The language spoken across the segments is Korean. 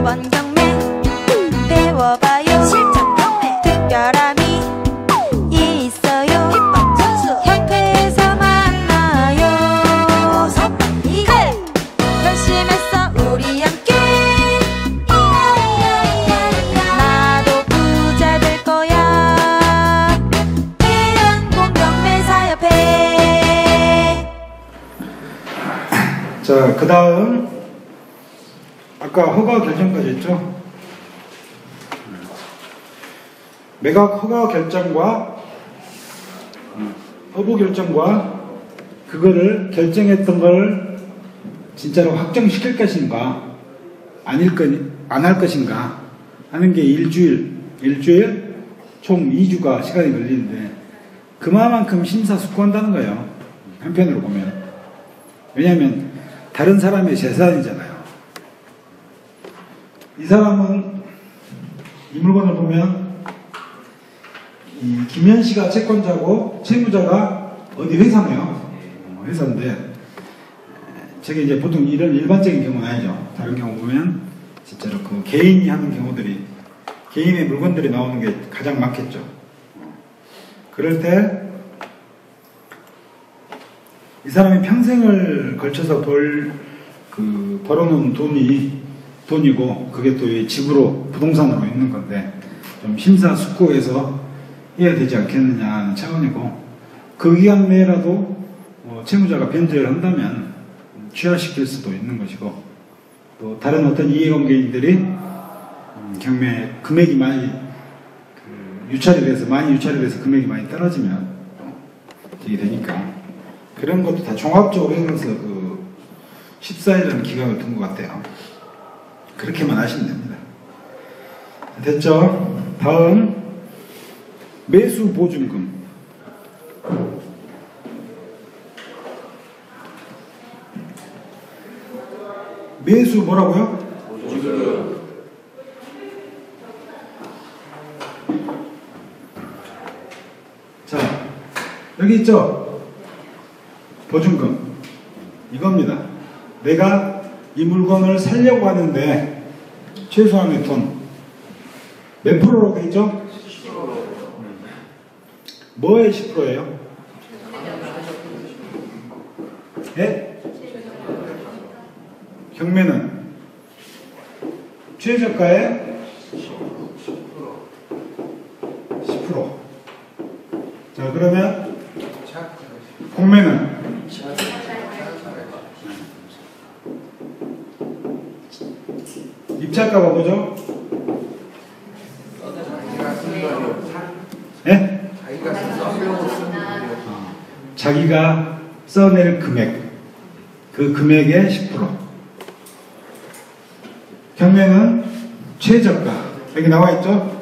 수권 경매 배워봐요. 실전 경매 특별함이 있어요. 힙합 선수 협회에서 만나요. 어서 빨리 열심히 했어 우리 함께. 나도 부자 될 거야. 대한공경매사협회. 자, 그 다음 아까 허가 결정까지 했죠? 매각 허가 결정과 허브 결정과 그거를 결정했던 걸 진짜로 확정시킬 것인가 안 할 것인가 하는 게 일주일 총 2주가 시간이 걸리는데 그만큼 심사숙고한다는 거예요. 한편으로 보면. 왜냐하면 다른 사람의 재산이잖아요. 이 사람은 이 물건을 보면 이 김현 씨가 채권자고 채무자가 어디 회사네요. 회사인데 저게 이제 보통 이런 일반적인 경우는 아니죠. 다른 경우 보면 진짜로 그 개인이 하는 경우들이 개인의 물건들이 나오는 게 가장 많겠죠. 그럴 때 이 사람이 평생을 걸쳐서 벌어놓은 돈이고 그게 또 집으로 부동산으로 있는 건데 좀 심사숙고해서 해야 되지 않겠느냐 하는 차원이고 그 기간 내라도 채무자가 변제를 한다면 취하시킬 수도 있는 것이고 또 다른 어떤 이해관계인들이 경매 금액이 많이 유찰이 돼서 금액이 많이 떨어지면 되게 되니까 그런 것도 다 종합적으로 해서 그 14일이라는 기간을 둔 것 같아요. 그렇게만 하시면 됩니다. 됐죠? 다음 매수 보증금. 매수 뭐라고요? 보증금. 자, 여기 있죠? 보증금. 이겁니다. 내가 이 물건을 살려고 하는데 최소한의 돈 몇 프로로 돼 있죠? 10%. 뭐의 10%예요? 예? 경매는 최저가의 10%. 자, 그러면 공매는 입찰가가 뭐죠? 네? 자기가 써낼 금액, 그 금액의 10%. 경매는 최저가, 여기 나와 있죠?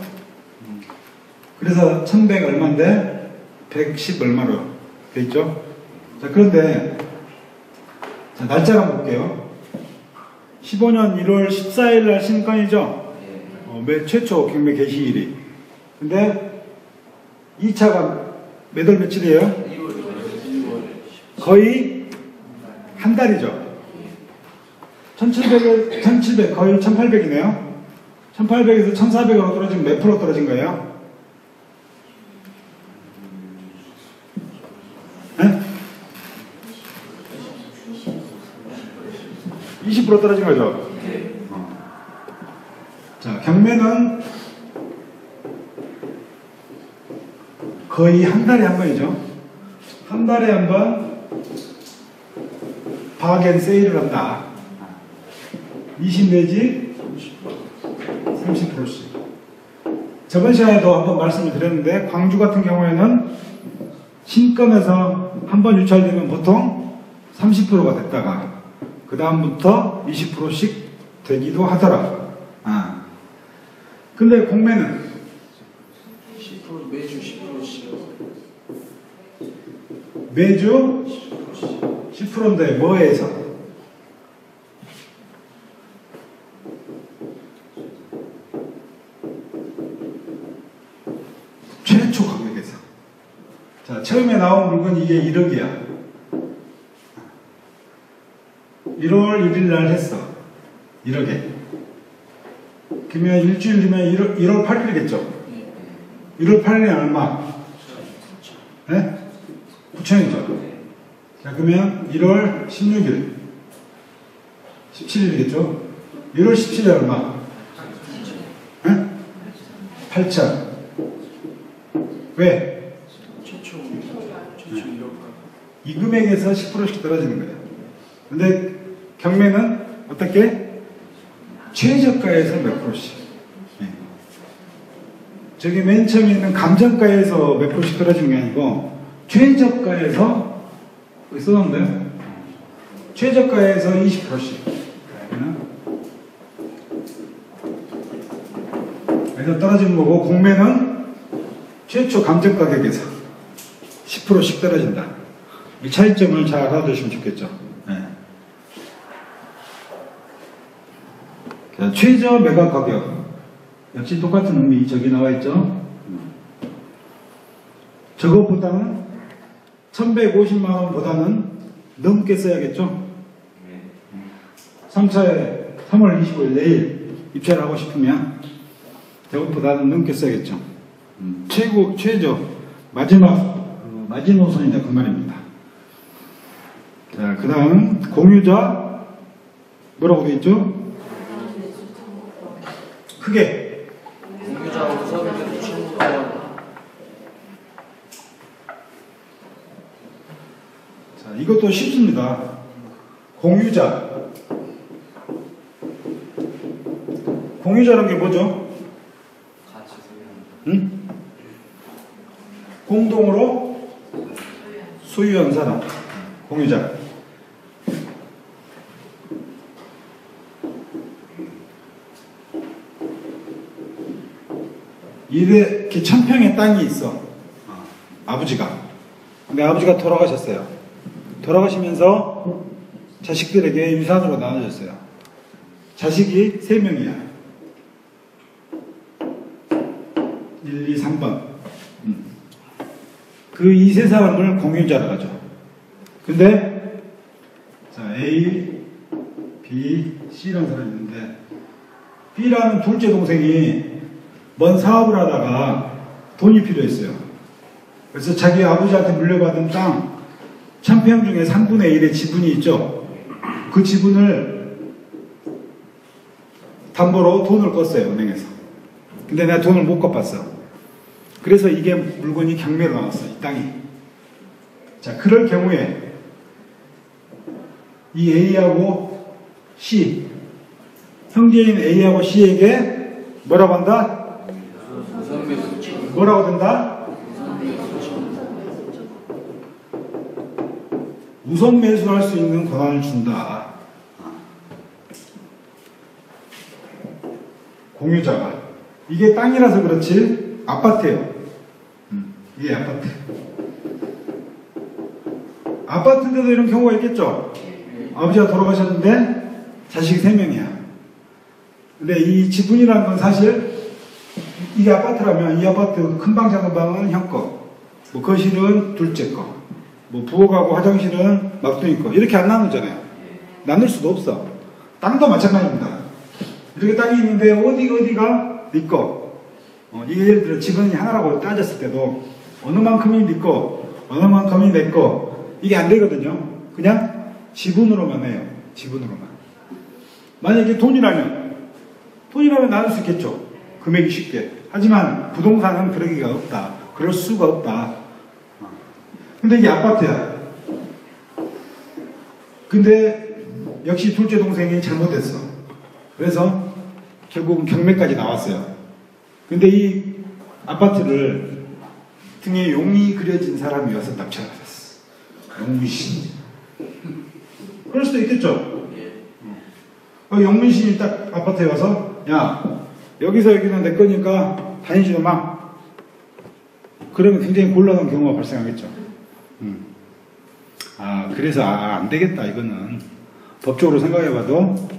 그래서 1100 얼마인데 110 얼마로 돼 있죠? 자, 그런데 자, 날짜를 한번 볼게요. 15년 1월 14일 날 신건이죠? 최초 경매 개시일이. 근데 2차가 몇 월 며칠이에요? 거의 한 달이죠. 1700 거의 1800이네요. 1800에서 1400으로 떨어지면 몇 프로 떨어진 거예요? 네? 20% 떨어진 거죠. 자, 경매는 거의 한 달에 한 번이죠. 한 달에 한 번 바겐 세일을 한다. 20 내지 30%씩. 저번 시간에도 한번 말씀을 드렸는데 광주 같은 경우에는 신건에서 한 번 유찰되면 보통 30%가 됐다가 그 다음부터 20%씩 되기도 하더라. 근데 공매는 10% 매주 10%씩 매주 10%인데 뭐에서? 최초 가격에서. 자, 처음에 나온 물건 이게 1억이야. 1월 1일 날 했어. 1억에. 그러면 일주일 뒤면 1월 8일이겠죠? 1월 8일에 얼마? 네? 9천이죠. 자, 그러면 1월 16일. 17일이겠죠? 1월 17일에 얼마? 네? 8천. 왜? 최초 1억. 이 금액에서 10%씩 떨어지는 거예요. 근데 경매는 어떻게? 최저가에서 몇 프로씩. 예. 저기 맨 처음에 있는 감정가에서 몇 프로씩 떨어지는 게 아니고 최저가에서 여기 써놓는데요. 최저가에서 20%씩. 그래서 떨어지는 거고 공매는 최초 감정 가격에서 10%씩 떨어진다. 이 차이점을 잘 알아두시면 좋겠죠. 네. 최저 매각 가격 역시 똑같은 의미 저기 나와 있죠. 저것보다는 1150만 원보다는 넘게 써야겠죠. 3차에 3월 25일 내일 입찰을 하고 싶으면 저것보다는 넘게 써야겠죠. 최저 마지노선이다 그 말입니다. 자, 그 다음 공유자 뭐라고 되어 있죠? 크게 공유자 우선 매수 1,500원. 자, 이것도 쉽습니다. 공유자라는 게 뭐죠? 같이 응? 공동으로 소유한 사람, 공유자. 이렇게 1000평의 땅이 있어. 아버지가. 근데 아버지가 돌아가셨어요. 돌아가시면서 자식들에게 유산으로 나눠줬어요. 자식이 3명이야. 1, 2, 3번. 그 이 세 사람을 공유자라고 하죠. 근데 자, A, B, C라는 사람이 있는데 B라는 둘째 동생이 뭔 사업을 하다가 돈이 필요했어요. 그래서 자기 아버지한테 물려받은 땅 1000평 중에 3분의 1의 지분이 있죠. 그 지분을 담보로 돈을 껐어요, 은행에서. 근데 내가 돈을 못 갚았어. 그래서 이게 물건이 경매로 나왔어, 이 땅이. 자, 그럴 경우에 이 A하고 C, 형제인 A하고 C에게 뭐라고 한다? 우선 매수 뭐라고 된다? 우선 매수할 수 있는 권한을 준다. 공유자가. 이게 땅이라서 그렇지 아파트예요. 이게 아파트. 아파트인데도 이런 경우가 있겠죠. 아버지가 돌아가셨는데 자식이 3명이야. 근데 이 지분이라는 건 사실 이게 아파트라면 이 아파트 큰 방 작은 방은 형 거, 뭐 거실은 둘째 거, 뭐 부엌하고 화장실은 막둥이 거, 이렇게 안 나누잖아요. 나눌 수도 없어. 땅도 마찬가지입니다. 이렇게 땅이 있는데 어디가 네 거. 이게 예를 들어 집은 하나라고 따졌을 때도 어느 만큼이 네 거, 어느 만큼이 내 거, 이게 안 되거든요. 그냥 지분으로만 해요. 지분으로만. 만약에 돈이라면 나눌 수 있겠죠. 금액이 쉽게. 하지만 부동산은 그러기가 없다. 그럴 수가 없다. 근데 이게 아파트야. 근데 역시 둘째 동생이 잘못했어. 그래서 결국은 경매까지 나왔어요. 근데 이 아파트를 등에 용이 그려진 사람이 와서 납치를 하셨어. 영문신. 그럴 수도 있겠죠. 영문신이 딱 아파트에 와서 야, 여기는 내 거니까 다니지도 마. 그러면 굉장히 곤란한 경우가 발생하겠죠. 그래서 안 되겠다. 이거는 법적으로 생각해봐도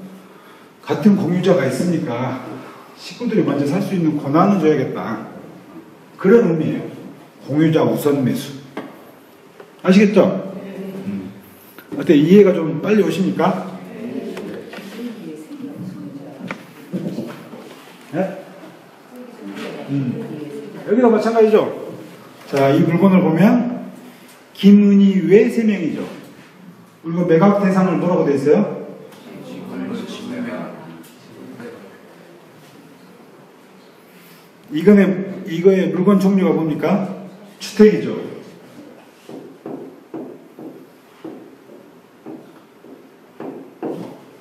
같은 공유자가 있으니까 식구들이 먼저 살 수 있는 권한을 줘야겠다. 그런 의미예요. 공유자 우선 매수. 아시겠죠? 어때? 이해가 좀 빨리 오십니까? 네? 여기도 마찬가지죠. 자, 이 물건을 보면 김은희 외 3명이죠. 그리고 매각 대상을 뭐라고 돼 있어요? 이거의 물건 종류가 뭡니까? 주택이죠.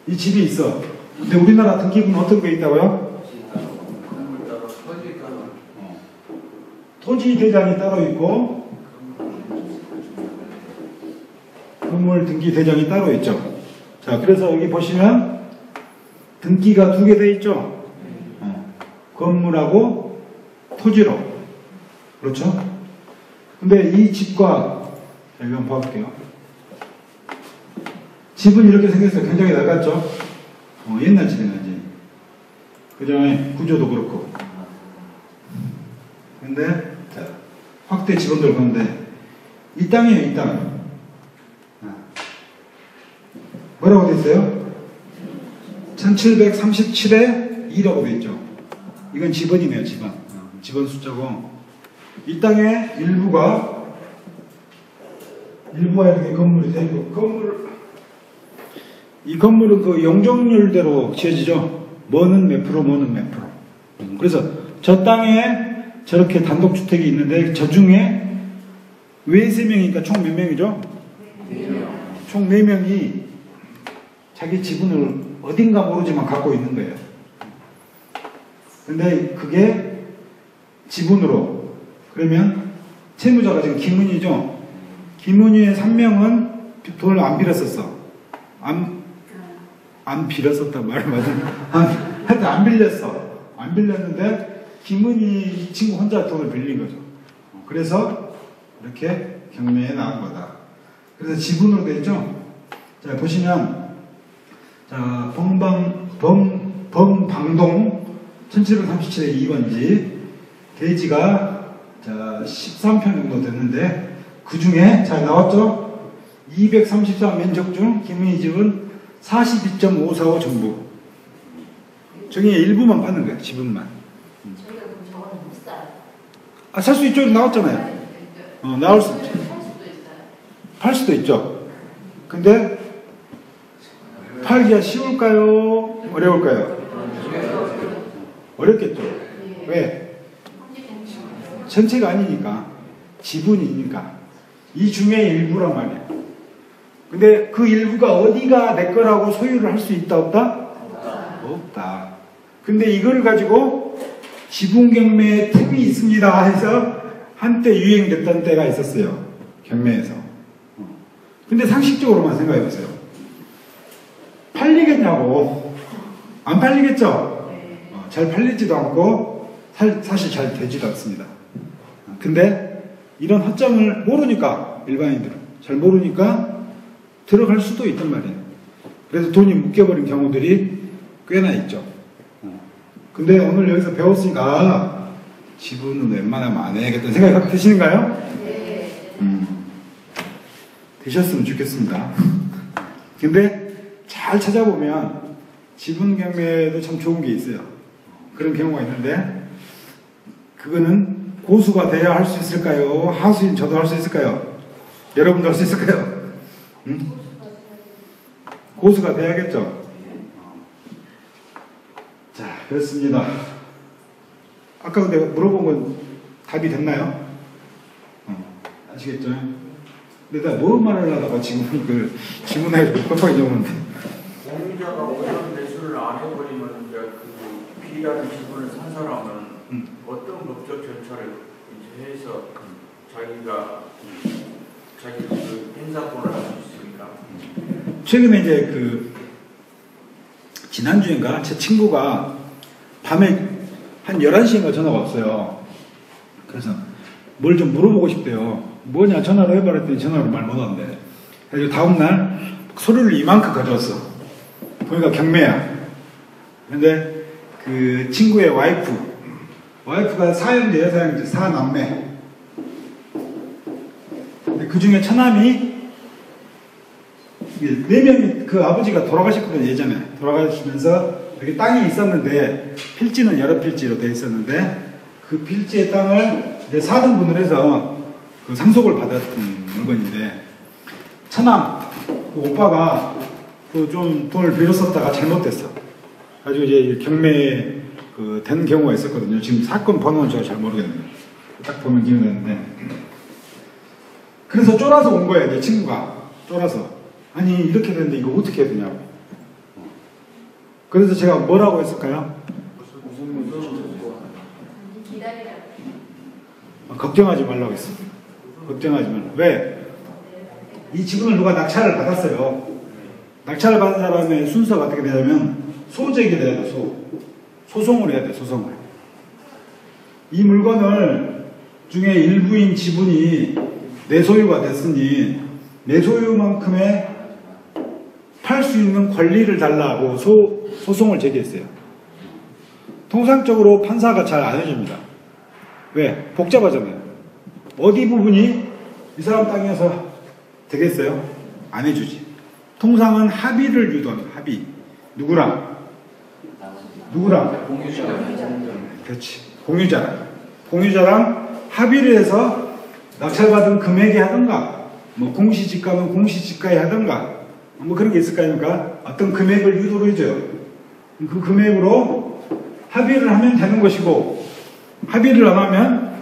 이 집이 있어. 근데 우리나라 등기부는 어떤 게 있다고요? 토지 대장이 따로 있고 건물 등기 대장이 따로 있죠. 자, 그래서 여기 보시면 등기가 2개 돼 있죠. 건물하고 토지로. 그렇죠? 근데 이 집과 여기 한번 봐볼게요. 집은 이렇게 생겼어요. 굉장히 낡았죠? 옛날 집이나지. 그죠? 구조도 그렇고. 근데, 자, 확대 지붕들 보는데, 이 땅이에요, 이 땅. 뭐라고 돼 있어요? 1737에 2라고 돼 있죠. 이건 지번이네요, 지번. 지번 숫자고. 이 땅의 일부가 이렇게 건물이 돼 있고, 이 건물은 그 용적률대로 지어지죠. 뭐는 몇 프로, 뭐는 몇 프로. 그래서 저 땅에 저렇게 단독주택이 있는데 저 중에 왜 3명이니까 총 몇 명이죠? 4명. 총 4명이 자기 지분을 어딘가 모르지만 갖고 있는 거예요. 근데 그게 지분으로. 그러면 채무자가 지금 김은희죠. 김은희의 3명은 돈을 안 빌었었어. 안 빌었었단 말을 하여튼 안 빌렸어. 안 빌렸는데 김은희 이 친구 혼자 돈을 빌린 거죠. 그래서 이렇게 경매에 나온 거다. 그래서 지분으로 되어 있죠. 자, 보시면 자, 범방동 1737의 2번지 대지가 자 13평 정도 됐는데 그 중에 잘 나왔죠. 233 면적 중 김은희 집은 42.545 전부. 저기 일부만 받는 거야, 지분만. 저희가 그럼 저거는 못 사요. 아, 살 수 있죠? 나왔잖아요. 나올 수 있죠. 팔 수도 있죠. 근데 팔기가 쉬울까요? 어려울까요? 어렵겠죠. 왜? 전체가 아니니까. 지분이니까. 이 중에 일부란 말이에요. 근데 그 일부가 어디가 내 거라고 소유를 할 수 있다, 없다? 없다. 근데 이걸 가지고 지분경매 틈이 있습니다 해서 한때 유행됐던 때가 있었어요. 경매에서. 근데 상식적으로만 생각해보세요. 팔리겠냐고. 안 팔리겠죠? 잘 팔리지도 않고 사실 잘 되지도 않습니다. 근데 이런 허점을 모르니까, 일반인들은 잘 모르니까 들어갈 수도 있단 말이에요. 그래서 돈이 묶여버린 경우들이 꽤나 있죠. 근데 오늘 여기서 배웠으니까 지분은 웬만하면 안 해야겠다는 생각이 드시는가요? 되셨으면 좋겠습니다. 근데 잘 찾아보면 지분 경매도 참 좋은 게 있어요. 그런 경우가 있는데 그거는 고수가 돼야 할 수 있을까요? 하수인 저도 할 수 있을까요? 여러분도 할 수 있을까요? 고수가 돼야겠죠. 자, 그렇습니다. 아까 내가 물어본 건 답이 됐나요? 아시겠죠? 근데 내가 뭐 말을 하다가 지금 그 질문에 깜빡 잊어먹는데. 공유자가 오전 매수를 안 해버리면 이제 그 B라는 지분을 산 사람은 어떤 법적 절차를 이제 해서 자기가 자기 그 행사권을 할 수 있습니까? 최근에 이제 그 지난주인가 제 친구가 밤에 한 11시인가 전화가 왔어요. 그래서 뭘 좀 물어보고 싶대요. 뭐냐 전화로 해봐라 했더니 전화로 말 못하는데. 그래서 다음날 서류를 이만큼 가져왔어. 보니까 경매야. 근데 그 친구의 와이프가 4형제예요. 4남매. 근데 그 중에 처남이 4명이 그 아버지가 돌아가셨거든요. 예전에 돌아가시면서 이렇게 땅이 있었는데 필지는 여러 필지로 되어 있었는데 그 필지의 땅을 이제 4등분을 해서 그 상속을 받았던 물건인데 처남 그 오빠가 그 좀 돈을 빌렸었다가 잘못됐어. 가지고 이제 경매에 그 된 경우가 있었거든요. 지금 사건 번호는 제가 잘 모르겠네요. 딱 보면 기억나는데. 그래서 쫄아서 온 거야, 내 친구가. 쫄아서. 아니, 이렇게 되는데 이거 어떻게 해야 되냐고. 그래서 제가 뭐라고 했을까요? 걱정하지 말라고 했어. 걱정하지 말라. 왜? 이 지분을 누가 낙찰을 받았어요. 낙찰을 받은 사람의 순서가 어떻게 되냐면 소재기를 해야 돼, 소송을 해야 돼, 소송을. 이 물건을 중에 일부인 지분이 내 소유가 됐으니 내 소유만큼의 팔 수 있는 권리를 달라고 소송을 제기했어요. 통상적으로 판사가 잘 안 해줍니다. 왜? 복잡하잖아요. 어디 부분이 이 사람 땅에서 되겠어요? 안 해주지. 통상은 합의를 유도하는 합의. 누구랑? 공유자. 그렇지. 공유자랑 합의를 해서 낙찰받은 금액에 하던가, 뭐 공시지가는 공시지가에 하던가, 뭐 그런 게 있을 거 아닙니까? 어떤 금액을 유도를 해줘요. 그 금액으로 합의를 하면 되는 것이고, 합의를 안 하면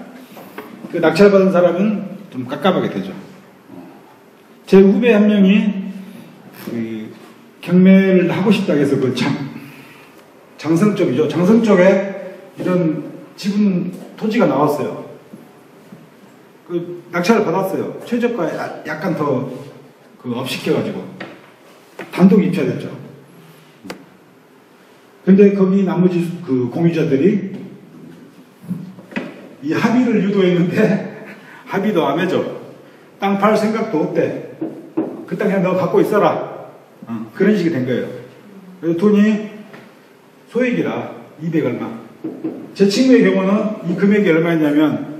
그 낙찰받은 사람은 좀 깝깝하게 되죠. 제 후배 한 명이 그 경매를 하고 싶다고 해서 그 장성 쪽이죠. 장성 쪽에 이런 지분 토지가 나왔어요. 그 낙찰을 받았어요. 최저가에 약간 더 그 업시켜가지고 단독 입찰됐죠. 근데 거기 나머지 그 공유자들이 이 합의를 유도했는데 합의도 안 해줘. 땅 팔 생각도 없대. 그 땅 그냥 너 갖고 있어라. 그런 식이 된 거예요. 그래서 돈이 소액이라 200 얼마. 제 친구의 경우는 이 금액이 얼마였냐면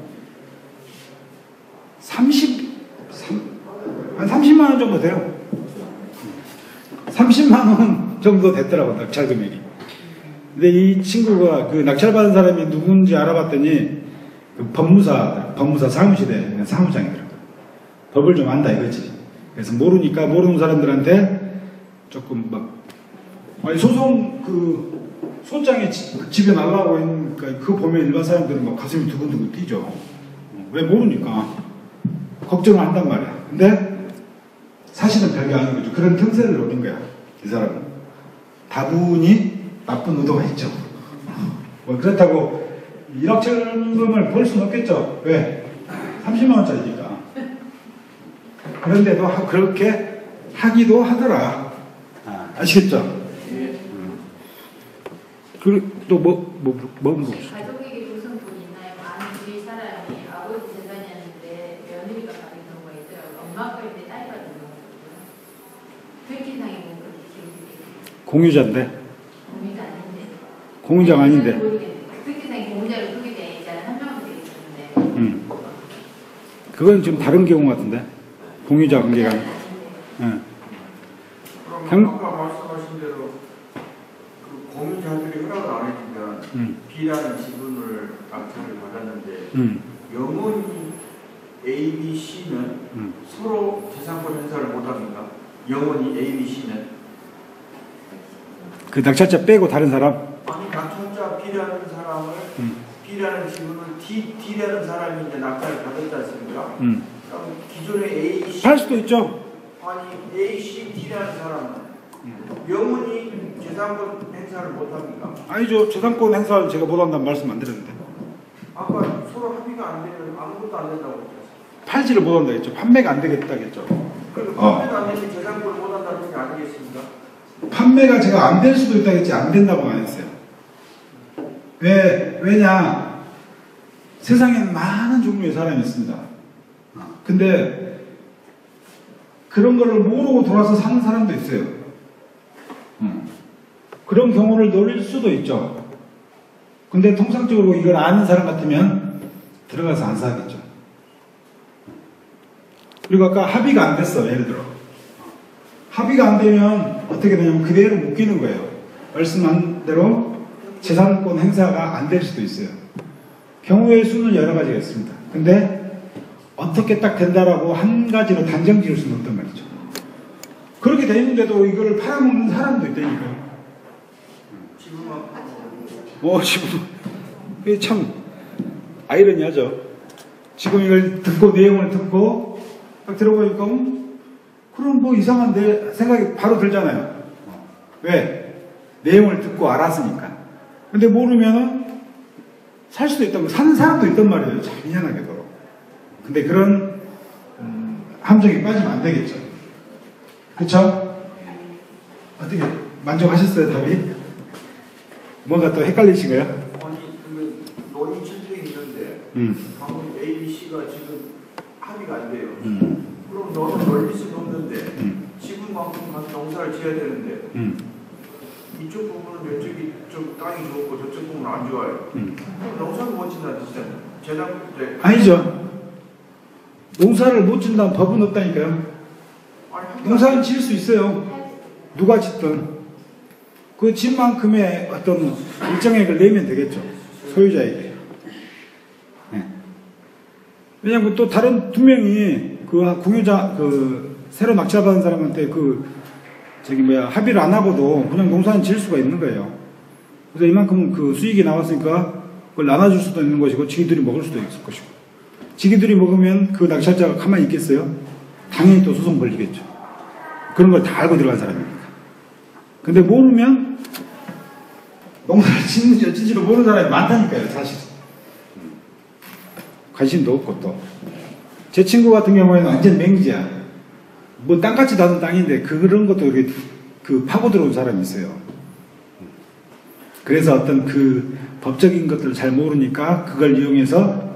한 30만 원 정도 돼요. 30만 원 정도 됐더라고, 낙찰 금액이. 근데 이 친구가 그 낙찰받은 사람이 누군지 알아봤더니 그 법무사 사무실에 있는 사무장이더라고요. 법을 좀 안다 이거지. 그래서 모르니까 모르는 사람들한테 조금 막 아니 소송 그 소장이 집에 날라고 하니까 그거 보면 일반 사람들은 막 가슴이 두근두근 뛰죠. 왜 모르니까 걱정을 한단 말이야. 근데 사실은 별게 아닌 거죠. 그런 틈새를 노린 거야. 이 사람은 다분히 나쁜 의도가 있죠. 뭐 그렇다고 1억짜리금을 벌 수는 없겠죠. 왜? 30만 원짜리니까. 그런데도 그렇게 하기도 하더라. 아시겠죠? 그리고 또 뭐 가족에게 무슨 돈이 있나요? 아는 우리 사람이 아버지 재산이었는데 며느리가 받은 경우가 있더라고요. 엄마 거일 때 딸이 받은 경우가 있거든요. 특기상에 보면 그렇게 기록이 공유자인데? 공유자 아닌데. 공유자가 아닌데? 모르겠는데. 특기상에 공유자로 소개되어 있잖아요. 한 명은 되어 있었는데. 그건 좀 다른 경우 같은데? 공유자 관계가. 그럼 경- 아까 말씀하신 대로 그 공유자들이 허락을 안 해주면 B라는 지분을 낙찰을 받았는데 영원히 A, B, C는 서로 재산권 행사를 못합니까? 영원히 A, B, C는 그 낙찰자 빼고 다른 사람? 아니 낙찰자 B라는 사람을 B라는 지분을 D라는 사람이 이제 낙찰을 받았지 않습니까? 그럼 기존의 A, C 팔 수도 있죠. 아니 A, C, D라는 사람은 영원히 재산권 행사를 못합니까? 아니죠. 재산권 행사를 제가 못한다는 말씀 안 드렸는데. 아까 서로 합의가 안 되면 아무것도 안 된다고 했죠. 팔지를 못한다 했죠. 판매가 안 되겠다겠죠. 그럼 판매가 안 되면 재산권을 못한다는 게 아니겠습니까? 판매가 제가 안 될 수도 있다겠지 안 된다고 안 했어요. 왜냐 세상에는 많은 종류의 사람이 있습니다. 근데 그런 거를 모르고 돌아서 사는 사람도 있어요. 그런 경우를 노릴 수도 있죠. 근데 통상적으로 이걸 아는 사람 같으면 들어가서 안 사겠죠. 그리고 아까 합의가 안 됐어. 예를 들어 합의가 안 되면 어떻게 되냐면 그대로 묶이는 거예요. 말씀한 대로 재산권 행사가 안 될 수도 있어요. 경우의 수는 여러 가지가 있습니다. 근데 어떻게 딱 된다라고 한 가지로 단정 지을 수는 없단 말이죠. 그렇게 돼 있는데도 이걸 팔아먹는 사람도 있다니까요. 지금 이게 참 아이러니하죠. 지금 이걸 듣고 내용을 듣고 딱 들어보니까 그럼 뭐 이상한데 생각이 바로 들잖아요. 왜? 내용을 듣고 알았으니까. 근데 모르면은 살 수도 있다고 사는 사람도 있단 말이에요. 참 희한하게도. 근데 그런 함정에 빠지면 안 되겠죠. 그쵸? 어떻게 만족하셨어요, 답이? 뭔가 또 헷갈리신가요? 아니 그 논의 실정이 있는데 방금 A, B, C가 지금 합의가 안 돼요. 그럼 너는 넓이수 넘는데 지분만큼 가서 농사를 지어야 되는데 이쪽 부분은 이쪽이 좀 땅이 좋고 저쪽 부분은 안 좋아요. 그럼 농사를 못 짓는다는 뜻이잖아요. 재산권 때 아니죠. 농사를 못 짓는다는 법은 없다니까요. 농사는 지을 수 있어요. 누가 짓든. 그 집만큼의 어떤 일정액을 내면 되겠죠. 소유자에게. 네. 왜냐면 또 다른 두 명이 그 공유자, 새로 낙찰받은 사람한테 합의를 안 하고도 그냥 농사는 지을 수가 있는 거예요. 그래서 이만큼 그 수익이 나왔으니까 그걸 나눠줄 수도 있는 것이고, 지기들이 먹을 수도 있을 것이고. 지기들이 먹으면 그 낙찰자가 가만히 있겠어요? 당연히 또 소송 걸리겠죠. 그런 걸 다 알고 들어간 사람이니까. 근데 모르면 농사를 짓는지 어찌지도 모르는 사람이 많다니까요, 사실. 관심도 없고 또. 제 친구 같은 경우에는 완전 맹지야. 뭐 땅같이 다는 땅인데 그런 것도 이렇게 파고 들어온 사람이 있어요. 그래서 어떤 그 법적인 것들을 잘 모르니까 그걸 이용해서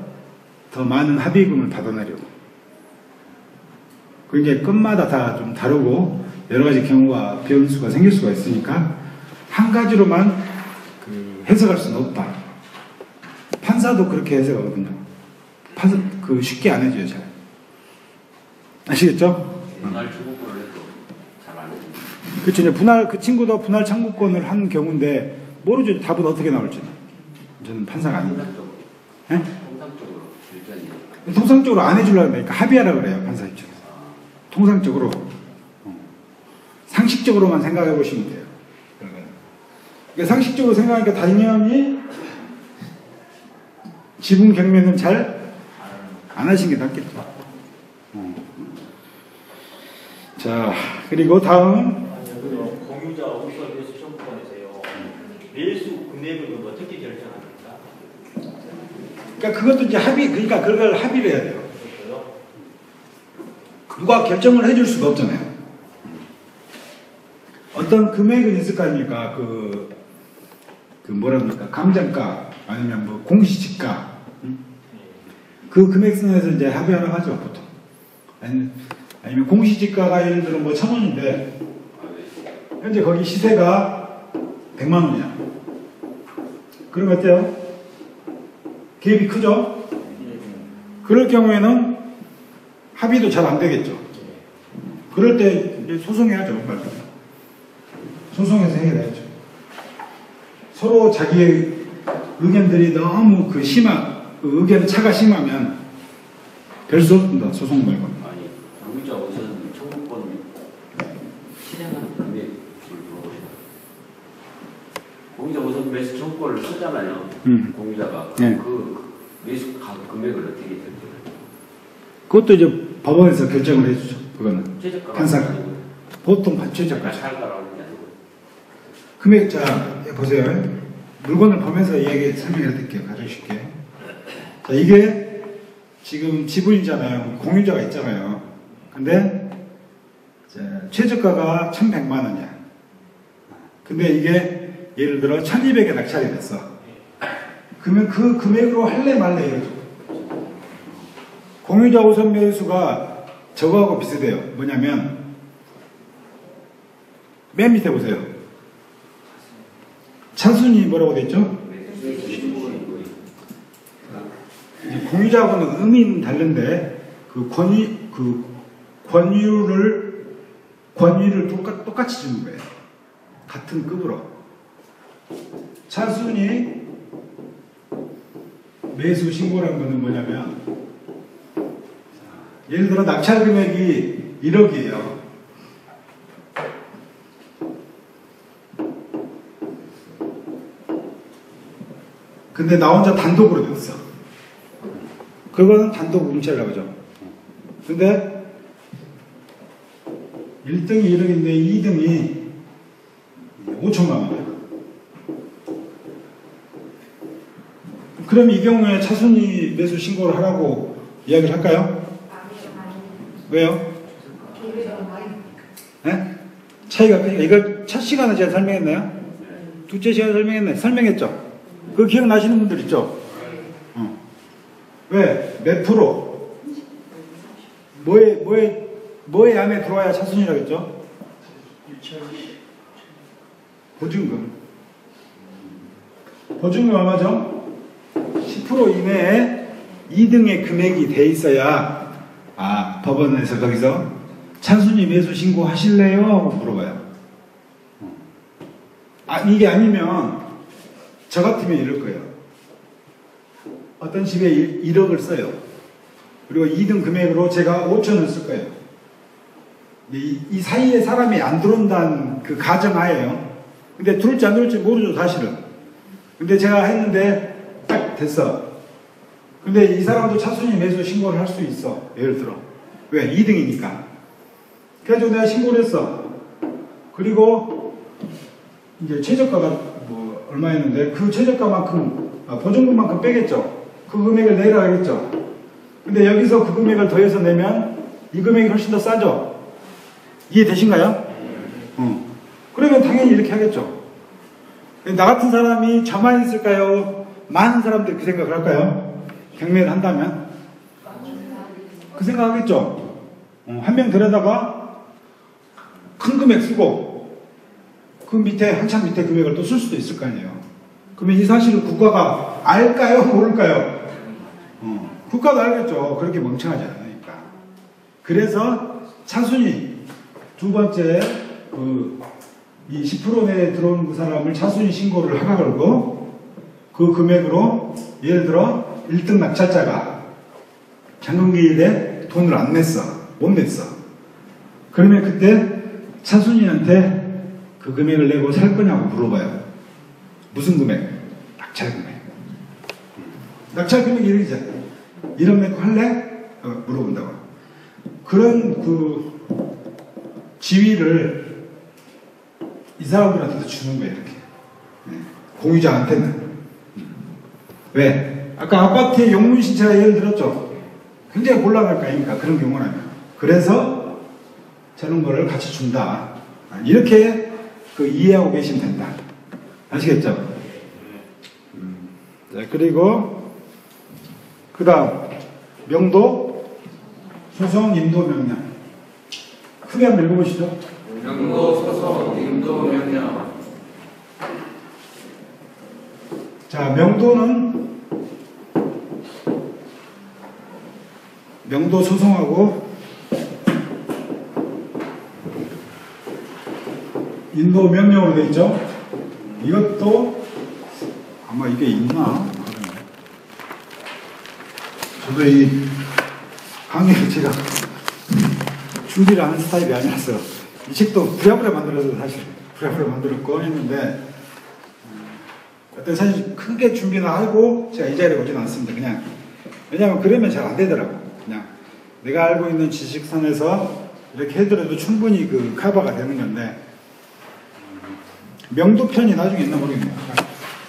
더 많은 합의금을 받아내려고. 그게 끝마다 다 좀 다르고 여러 가지 경우가 변수가 생길 수가 있으니까 한 가지로만 해석할 수는 없다. 판사도 그렇게 해석하거든요. 쉽게 안 해줘요, 잘. 아시겠죠? 분할 주거권을 해도 잘 안 해줍니다. 그렇죠. 이제 그 친구도 분할 청구권을 한 경우인데 모르죠. 답은 어떻게 나올지. 저는 판사가 아닙니다. 통상적으로 일전이 통상적으로 안 해주려고 하니까 합의하라고 그래요, 판사 입장에서. 통상적으로. 상식적으로만 생각해 보시면 돼요. 그러니까 상식적으로 생각하니까 당연히 지분 경매는 잘 안 하신 게 낫겠죠. 자, 그리고 다음은 공유자 우선 매수 청구권에서요. 매수 금액을 어떻게 결정합니까? 그러니까 그것도 이제 그러니까 그걸 합의를 해야 돼요. 누가 결정을 해줄 수가 없잖아요. 어떤 금액은 있을 거 아닙니까? 뭐라 그럴까? 감정가, 아니면 뭐 공시지가. 그 금액선에서 이제 합의하라고 하죠, 보통. 아니면 공시지가가 예를 들어 뭐 1,000원인데, 현재 거기 시세가 100만 원이야. 그럼 어때요? 갭이 크죠? 그럴 경우에는 합의도 잘 안 되겠죠. 그럴 때 이제 소송해야죠. 소송해서 해결해야죠. 서로 자기의 의견들이 너무 의견 차가 심하면 될 수 없습니다. 소송 말고는. 아니 공유자 우선 청구권 실행하는 금액을 물어보시나. 공유자 우선 매수 청구권을 쓰잖아요. 공유자가 네. 그 매수 금액을 어떻게 결정해요? 그것도 이제 법원에서 결정을 해주죠. 그거는 최저가가 판사가. 아니고요. 보통 최저가. 낙찰가라는 게 아니고. 금액, 자, 보세요. 물건을 보면서 이야기 설명해 드릴게요. 가장 쉽게. 자, 이게 지금 지분이잖아요. 공유자가 있잖아요. 근데 최저가가 1,100만 원이야. 근데 이게 예를 들어 1,200에 낙찰이 됐어. 그러면 그 금액으로 할래 말래 이거죠. 공유자 우선 매수가 저거하고 비슷해요. 뭐냐면 맨 밑에 보세요. 차순위 뭐라고 돼 있죠? 공유자하고는 의미는 다른데 권유를 똑같이 주는 거예요. 같은 급으로. 차순위 매수 신고라는 것은 뭐냐면, 예를 들어 낙찰 금액이 1억이에요. 근데 나 혼자 단독으로 냈어. 그거는 단독 응찰이라고 하죠. 근데 1등이 1억인데 2등이 5천만 원이야. 그럼 이 경우에 차순위 매수 신고를 하라고 이야기를 할까요? 왜요? 네? 차이가 크니까. 이걸 첫 시간에 제가 설명했나요? 둘째 시간에 설명했나요? 설명했죠? 그거 기억나시는 분들 있죠? 왜? 몇 프로? 뭐에 안에 들어와야 차순위라고 했죠? 보증금. 보증금 얼마죠? 10% 이내에 2등의 금액이 돼 있어야, 법원에서 거기서 차순위 매수 신고 하실래요? 하고 물어봐요. 이게 아니면 저 같으면 이럴 거예요. 어떤 집에 1억을 써요. 그리고 2등 금액으로 제가 5천을 쓸 거예요. 이 사이에 사람이 안 들어온다는 그 가정하에요. 근데 들어올지 안 들어올지 모르죠, 사실은. 근데 제가 했는데 딱 됐어. 근데 이 사람도 차순위 매수 신고를 할 수 있어. 예를 들어. 왜? 2등이니까. 그래가지고 내가 신고를 했어. 그리고 이제 최저가가 뭐 얼마였는데 그 최저가만큼, 보증금만큼 빼겠죠. 그 금액을 내라 하겠죠. 근데 여기서 그 금액을 더해서 내면 이 금액이 훨씬 더 싸죠. 이해되신가요? 그러면 당연히 이렇게 하겠죠. 나 같은 사람이 저만 있을까요? 많은 사람들이 그 생각을 할까요? 경매를 한다면? 그 생각하겠죠. 한 명 데려다가 큰 금액 쓰고 그 밑에 한참 밑에 금액을 또 쓸 수도 있을 거 아니에요. 그러면 이 사실을 국가가 알까요? 모를까요? 국가도 알겠죠. 그렇게 멍청하지 않으니까. 그래서 차순위 두 번째 이 10% 내에 들어오는 그 사람을 차순위 신고를 하라 그러고, 그 금액으로 예를 들어 1등 낙찰자가 잔금기일에 돈을 안 냈어. 못 냈어. 그러면 그때 차순위한테 그 금액을 내고 살 거냐고 물어봐요. 무슨 금액? 낙찰 금액. 낙찰 금액이 이렇게 1억 내고 할래? 물어본다고. 그런 그 지위를 이 사람들한테도 주는 거예요, 이렇게. 공유자한테는. 왜? 아까 아파트에 용문신체가 예를 들었죠? 굉장히 곤란할 거 아닙니까? 그런 경우라면. 그래서 저런 거를 같이 준다. 이렇게 이해하고 계시면 된다. 아시겠죠? 자, 그리고 그 다음 명도, 소송, 인도, 명령. 크게 한번 읽어보시죠. 명도, 소송, 인도, 명령. 자, 명도는 명도 소송하고 인도 명령으로 되어 있죠. 이것도 아마 이게 있나? 저도 이 강의를 제가 준비를 하는 스타일이 아니라서 이 책도 부랴부랴 만들어서 사실 부랴부랴 만들었고 했는데 그때 사실 크게 준비는 하고 제가 이 자리에 오진 않습니다. 그냥 왜냐하면 그러면 잘 안 되더라고. 그냥 내가 알고 있는 지식선에서 이렇게 해더라도 충분히 그 커버가 되는 건데 명도편이 나중에 있나 모르겠네요.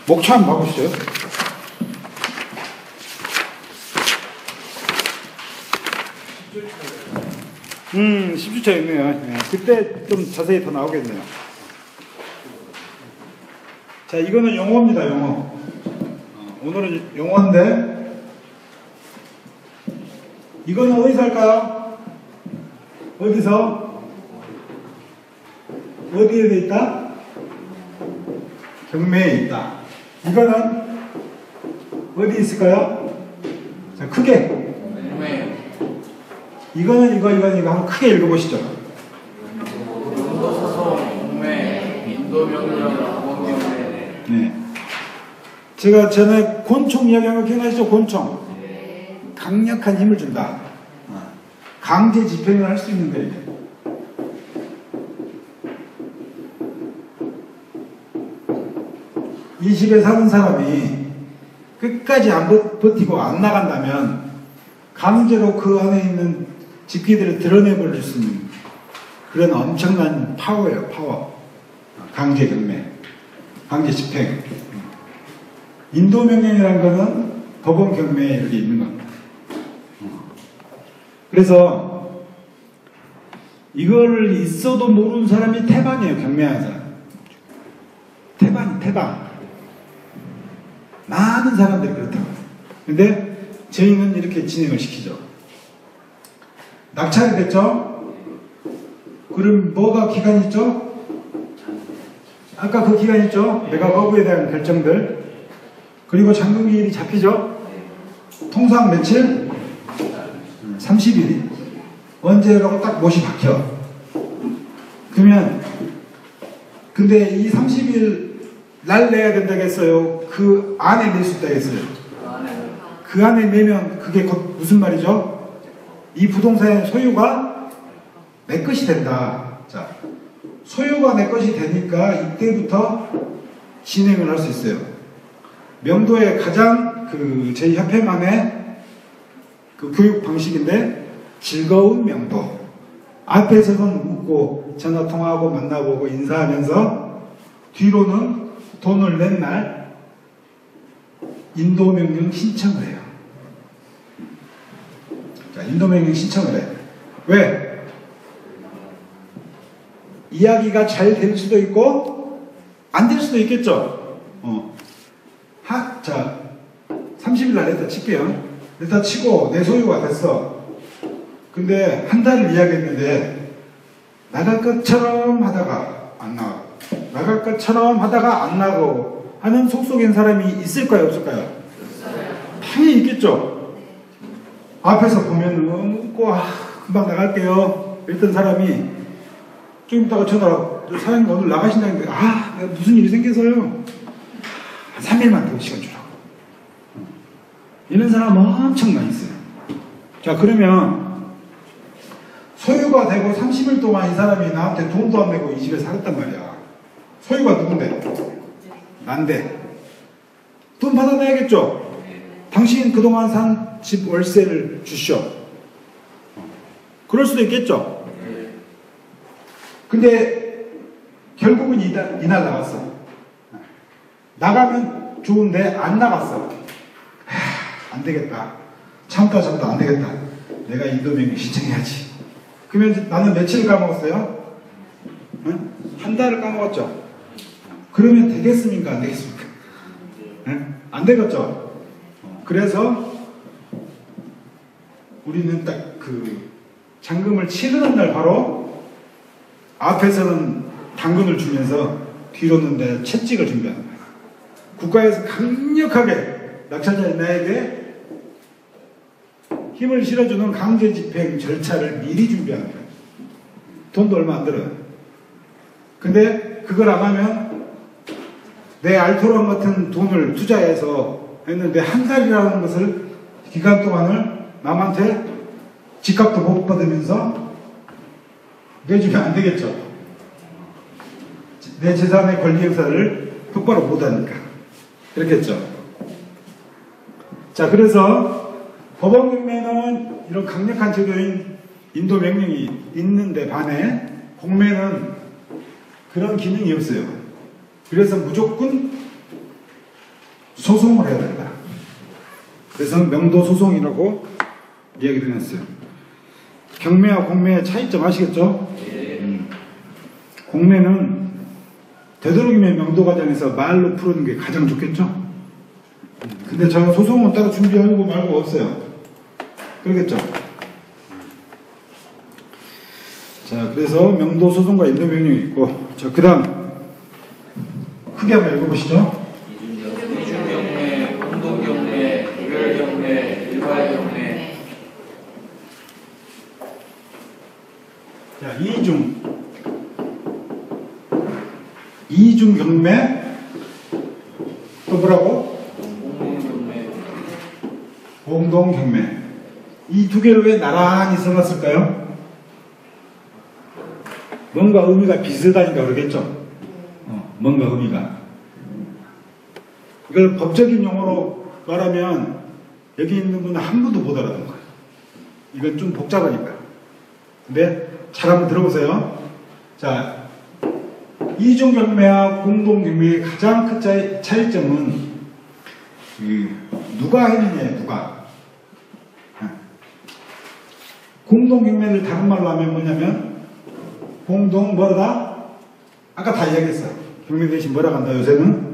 목차 한번 봐보시죠. 10주차 있네요. 네, 그때 좀 자세히 더 나오겠네요. 자, 이거는 용어입니다, 용어. 오늘은 용어인데, 이거는 어디서 할까요? 어디서? 어디에 돼 있다? 경매에 있다. 이거는 어디 있을까요? 자, 크게. 경매. 이거는 이거 한번 크게 읽어보시죠. 명도, 소송, 경매, 인도, 명령, 공경매. 네. 제가 전에 권총 이야기한 거 기억나시죠? 권총. 네. 강력한 힘을 준다. 강제 집행을 할 수 있는 거예요. 이 집에 사는 사람이 끝까지 안 버티고 안 나간다면 강제로 그 안에 있는 집기들을 드러내버릴 수 있는 그런 엄청난 파워예요. 파워. 강제 경매, 강제 집행. 인도명령이라는 거는 법원 경매에 이렇게 있는 겁니다. 그래서 이걸 있어도 모르는 사람이 태반이에요. 경매하는 사람. 태반. 많은 사람들이 그렇다고. 근데 저희는 이렇게 진행을 시키죠. 낙찰이 됐죠? 그럼 뭐가 기간이 있죠? 아까 그 기간 있죠? 매각 거부에 대한 결정들. 그리고 잔금기일이 잡히죠? 통상 며칠? 30일. 언제라고 딱 못이 박혀. 그러면 근데 이 30일 날 내야 된다고 했어요? 그 안에 낼 수 있다고 했어요? 그 안에 내면 그게 곧 무슨 말이죠? 이 부동산의 소유가 내 것이 된다. 자, 소유가 내 것이 되니까 이때부터 진행을 할 수 있어요. 명도의 가장 저희 협회만의 그 교육 방식인데 즐거운 명도. 앞에서는 웃고 전화 통화하고 만나보고 인사하면서 뒤로는 돈을 낸 날 인도명령 신청을 해요. 자, 인도명령 신청을 해. 왜? 이야기가 잘 될 수도 있고 안 될 수도 있겠죠. 자, 30일 날 일단 칠게요. 일단 치고 내 소유가 됐어. 근데 한 달을 이야기했는데 나갈 것처럼 하다가 안 나가고 나갈 것처럼 하다가 안 나가고 하는 속속인 사람이 있을까요? 없을까요? 당연히 있겠죠. 앞에서 보면 웃고 금방 나갈게요 이랬던 사람이 좀 이따가 전화로 사장님 오늘 나가신다는데 내가 무슨 일이 생겨서요. 3일만 더 시간 주라고. 이런 사람 엄청 많이 있어요. 자, 그러면 소유가 되고 30일 동안 이 사람이 나한테 돈도 안 내고 이 집에 살았단 말이야. 소유가 누군데? 난데. 돈 받아내야겠죠? 당신 그동안 산 집 월세를 주시오. 그럴 수도 있겠죠? 근데 결국은 이날 나갔어. 나가면 좋은데 안 나갔어. 안 되겠다. 참다 안 되겠다. 내가 인도명령 신청해야지. 그러면 나는 며칠 까먹었어요? 응? 한 달을 까먹었죠? 그러면 되겠습니까? 안 되겠습니까? 응? 안 되겠죠? 그래서 우리는 딱 잔금을 치르는 날 바로 앞에서는 당근을 주면서 뒤로는 내 채찍을 준비하는 거야. 국가에서 강력하게 낙찰자에게 힘을 실어주는 강제 집행 절차를 미리 준비하는 거예요. 돈도 얼마 안 들어요. 근데 그걸 안 하면 내 알토론 같은 돈을 투자해서 했는데 한 달이라는 것을 기간 동안을 남한테 집값도 못 받으면서 내주면 안 되겠죠. 내 재산의 권리 행사를 똑바로 못하니까. 그렇겠죠. 자, 그래서 법원 경매는 이런 강력한 제도인 인도 명령이 있는데 반해 공매는 그런 기능이 없어요. 그래서 무조건 소송을 해야 된다. 그래서 명도 소송이라고 이야기를 했어요. 경매와 공매의 차이점 아시겠죠? 공매는 되도록이면 명도 과정에서 말로 푸는 게 가장 좋겠죠? 근데 저는 소송은 따로 준비하고 말고 없어요. 그러겠죠? 자, 그래서 명도 소송과 인도 명령이 있고, 자, 그 다음 크게 한번 읽어보시죠. 이중경매, 공동경매, 유혈경매, 일괄경매. 자, 이중 경매, 또 뭐라고? 공동경매. 이 두 개를 왜 나란히 써놨을까요? 뭔가 의미가 비슷하니까 그러겠죠? 뭔가 의미가. 이걸 법적인 용어로 말하면 여기 있는 분은 한 분도 못 알아듣는 거예요. 이건 좀 복잡하니까. 근데 잘 한번 들어보세요. 자, 이중경매와 공동경매의 가장 큰 차이점은 누가 했느냐예요. 누가. 공동경매를 다른 말로 하면 뭐냐면 공동 뭐다? 아까 다 이야기했어요. 경매 대신 뭐라 간다 요새는?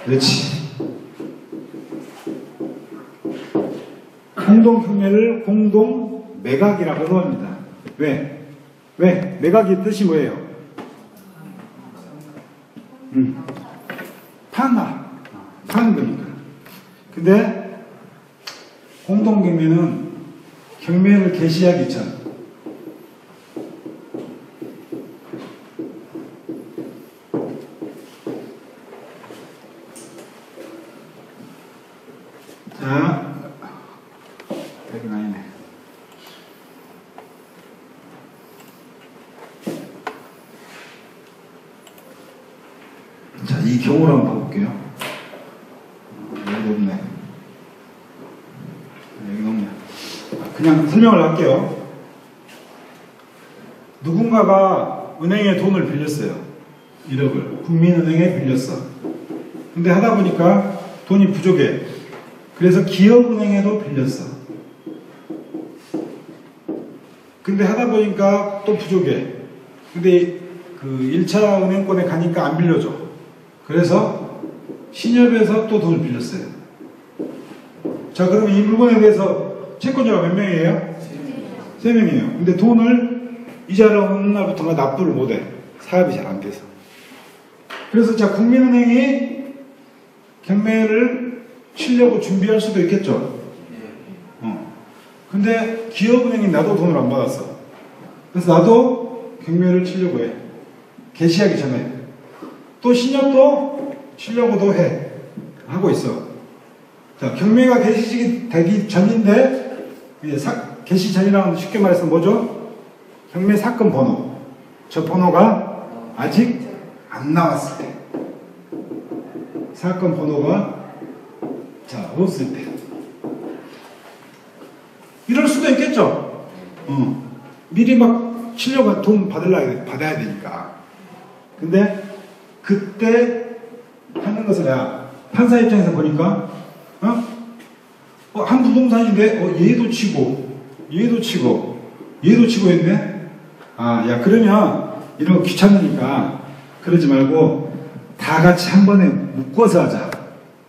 그렇지. 공동경매를 공동매각이라고도 합니다. 왜? 매각의 뜻이 뭐예요? 파는 거니까. 근데 공동경매는 경매를 개시하기 전 자, 여기 아니네. 자, 이 경우를 한번 봐볼게요. 여기 없네. 여기 없네. 그냥 설명을 할게요. 누군가가 은행에 돈을 빌렸어요. 1억을. 국민은행에 빌렸어. 근데 하다 보니까 돈이 부족해. 그래서 기업은행에도 빌렸어. 근데 하다 보니까 또 부족해. 근데 그 1차 은행권에 가니까 안 빌려줘. 그래서 신협에서 또 돈을 빌렸어요. 자, 그러면 이 물건에 대해서 채권자가 몇 명이에요? 3명이에요. 근데 돈을 이자를 어느 날부터가 납부를 못해. 사업이 잘 안 돼서. 그래서 자, 국민은행이 경매를 치려고 준비할 수도 있겠죠. 근데 기업은행이 나도 돈을 안 받았어. 그래서 나도 경매를 치려고 해. 개시하기 전에. 또 신협도 치려고도 해. 하고 있어. 자, 경매가 개시되기 전인데, 이제 개시 전이라는 쉽게 말해서 뭐죠? 경매 사건 번호. 저 번호가 아직 안 나왔을 때. 사건 번호가 자, 없을 때. 이럴 수도 있겠죠. 미리 막 치려고 돈 받아야 되니까. 근데 그때 하는 것을 내가 판사 입장에서 보니까 한 부동산인데 얘도 치고 얘도 치고 얘도 치고 했네. 아, 야, 그러면 이런 거 귀찮으니까 그러지 말고 다 같이 한 번에 묶어서 하자.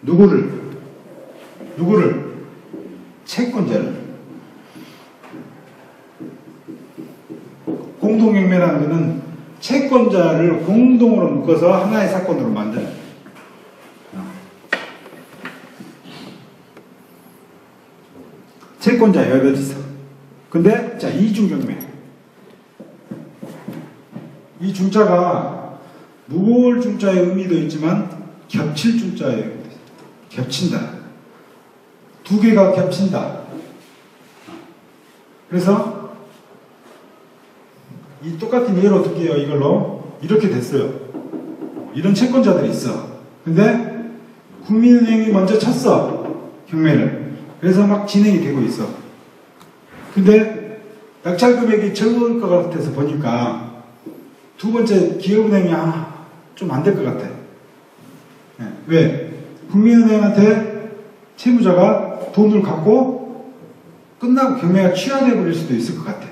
누구를? 채권자를. 공동경매라는 것은 채권자를 공동으로 묶어서 하나의 사건으로 만드는. 채권자 여러 있어. 근데 자, 이중경매. 이 중자가 무거울 중자의 의미도 있지만 겹칠 중자의 의미도 있어. 겹친다. 두 개가 겹친다. 그래서 이 똑같은 예로 어떻게 해요? 이걸로 이렇게 됐어요. 이런 채권자들이 있어. 근데 국민은행이 먼저 쳤어. 경매를. 그래서 막 진행이 되고 있어. 근데 낙찰 금액이 적을 것 같아서 보니까 두 번째 기업은행이 좀 안 될 것 같아. 네. 왜? 국민은행한테 채무자가 돈을 갖고 끝나고 경매가 취하돼 버릴 수도 있을 것 같아.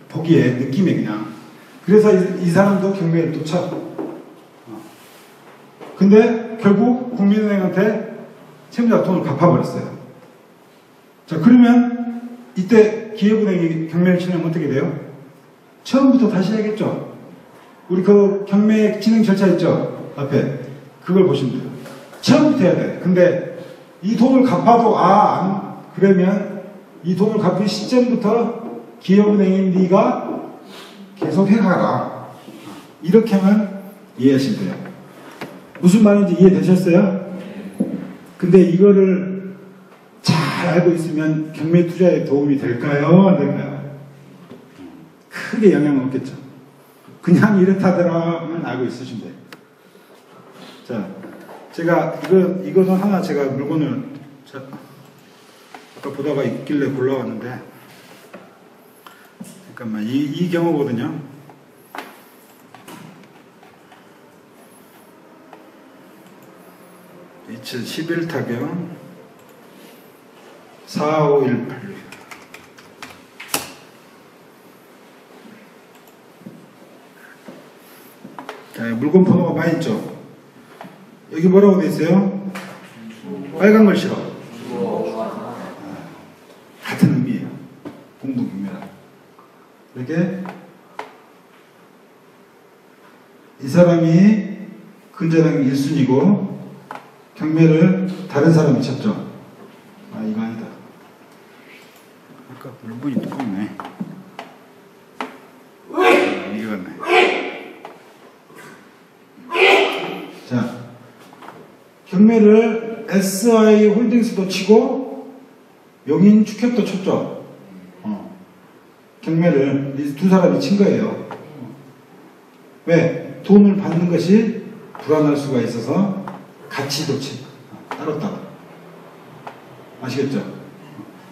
보기에 느낌에 그냥. 그래서 이 사람도 경매를 또 쳐. 근데 결국 국민은행한테 채무자가 돈을 갚아버렸어요. 자, 그러면 이때 기업은행이 경매를 치려면 어떻게 돼요? 처음부터 다시 해야겠죠. 우리 그 경매 진행 절차 있죠? 앞에. 그걸 보시면 돼요. 처음부터 해야 돼. 근데 이 돈을 갚아도 그러면 이 돈을 갚은 시점부터 기업은행인 네가 계속 해가라. 이렇게 하면 이해하시면 돼요. 무슨 말인지 이해되셨어요? 근데 이거를 잘 알고 있으면 경매 투자에 도움이 될까요? 안 될까요? 크게 영향 없겠죠. 그냥 이렇다더라만 알고 있으시면 돼요. 자, 제가 이거는 하나 제가 물건을 아까 보다가 있길래 골라왔는데, 잠깐만, 이 경우거든요. (2011) 타경 45186. 자, 물건 번호가 많이 있죠. 여기 뭐라고 돼 있어요? 빨간 걸 싫어. 같은 의미예요. 공동경매라. 이렇게 이 사람이 근저당 1순위고 경매를 다른 사람이 쳤죠. 아, 이거 아니다. 아까 물건이 두껍네. 이거 같네. 자, 경매를 SI 홀딩스도 치고 용인 축협도 쳤죠. 경매를 이 두 사람이 친 거예요. 왜? 돈을 받는 것이 불안할 수가 있어서 같이 도치 따로따로. 아시겠죠?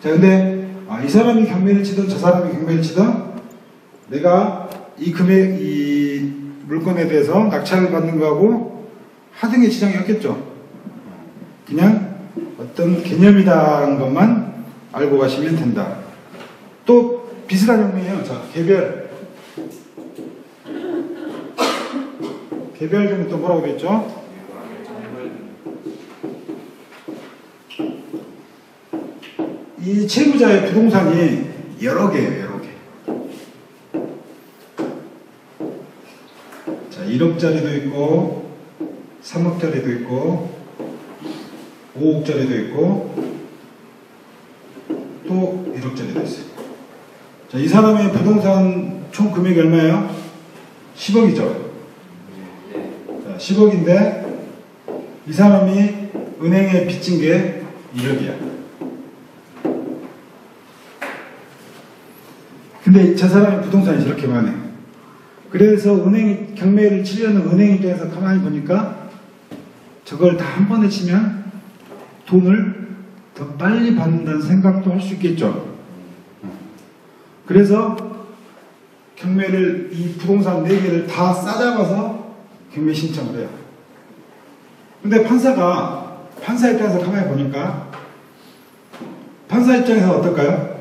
자, 근데 이 사람이 경매를 치든 저 사람이 경매를 치든 내가 이 금액, 이 물건에 대해서 낙찰을 받는 거하고 하등의 지장이 없겠죠. 그냥 어떤 개념이다라는 것만 알고 가시면 된다. 또 비슷한 형태예요. 자, 개별 경우 또 뭐라고 되어있죠? 이 채무자의 부동산이 여러 개예요, 여러 개. 자, 1억짜리도 있고, 3억짜리도 있고, 5억짜리도 있고, 또 1억짜리도 있어요. 자, 이 사람의 부동산 총 금액이 얼마예요? 10억이죠. 자, 10억인데, 이 사람이 은행에 빚진 게 1억이야. 근데 저 사람의 부동산이 저렇게 많아요. 그래서 은행이, 경매를 치려는 은행 입장에서 가만히 보니까 저걸 다 한 번에 치면 돈을 더 빨리 받는다는 생각도 할 수 있겠죠. 그래서 경매를, 이 부동산 4개를 다 싸잡아서 경매 신청을 해요. 근데 판사 입장에서 가만히 보니까 판사 입장에서 어떨까요?